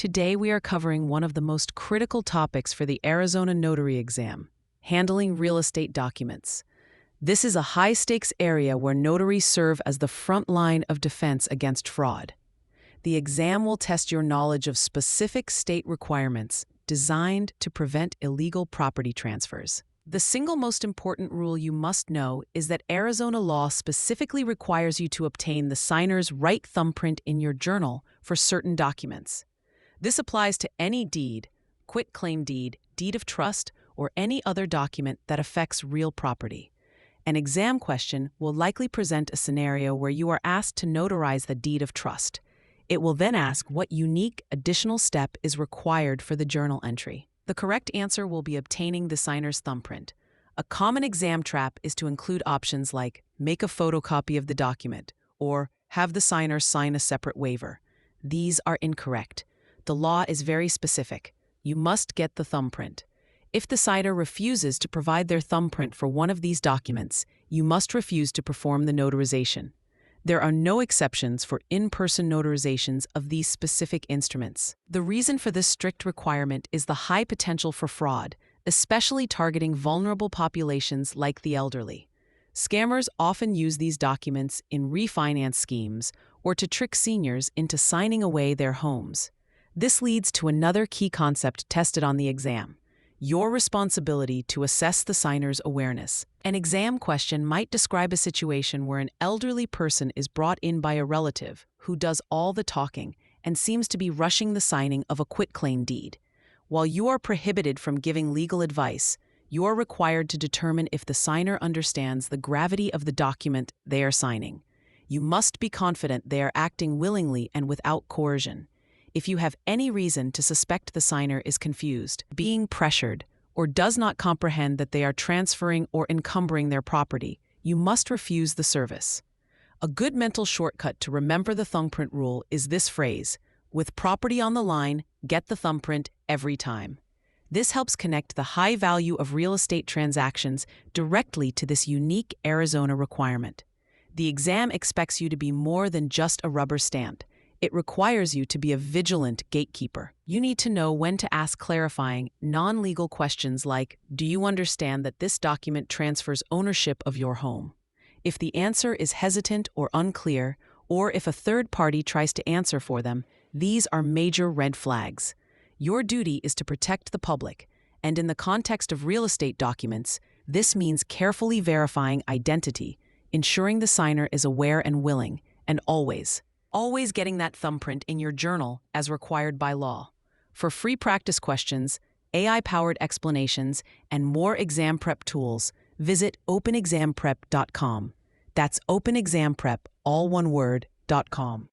Today we are covering one of the most critical topics for the Arizona Notary exam: handling real estate documents. This is a high-stakes area where notaries serve as the front line of defense against fraud. The exam will test your knowledge of specific state requirements designed to prevent illegal property transfers. The single most important rule you must know is that Arizona law specifically requires you to obtain the signer's right thumbprint in your journal for certain documents. This applies to any deed, quitclaim deed, deed of trust, or any other document that affects real property. An exam question will likely present a scenario where you are asked to notarize the deed of trust. It will then ask what unique additional step is required for the journal entry. The correct answer will be obtaining the signer's thumbprint. A common exam trap is to include options like make a photocopy of the document or have the signer sign a separate waiver. These are incorrect. The law is very specific. You must get the thumbprint. If the signer refuses to provide their thumbprint for one of these documents, you must refuse to perform the notarization. There are no exceptions for in-person notarizations of these specific instruments. The reason for this strict requirement is the high potential for fraud, especially targeting vulnerable populations like the elderly. Scammers often use these documents in refinance schemes or to trick seniors into signing away their homes. This leads to another key concept tested on the exam: your responsibility to assess the signer's awareness. An exam question might describe a situation where an elderly person is brought in by a relative who does all the talking and seems to be rushing the signing of a quitclaim deed. While you are prohibited from giving legal advice, you are required to determine if the signer understands the gravity of the document they are signing. You must be confident they are acting willingly and without coercion. If you have any reason to suspect the signer is confused, being pressured, or does not comprehend that they are transferring or encumbering their property, you must refuse the service. A good mental shortcut to remember the thumbprint rule is this phrase: with property on the line, get the thumbprint every time. This helps connect the high value of real estate transactions directly to this unique Arizona requirement. The exam expects you to be more than just a rubber stamp. It requires you to be a vigilant gatekeeper. You need to know when to ask clarifying, non-legal questions like, do you understand that this document transfers ownership of your home? If the answer is hesitant or unclear, or if a third party tries to answer for them, these are major red flags. Your duty is to protect the public, and in the context of real estate documents, this means carefully verifying identity, ensuring the signer is aware and willing, and always getting that thumbprint in your journal as required by law. For free practice questions, AI-powered explanations, and more exam prep tools, visit openexamprep.com. That's openexamprep, all one word, .com.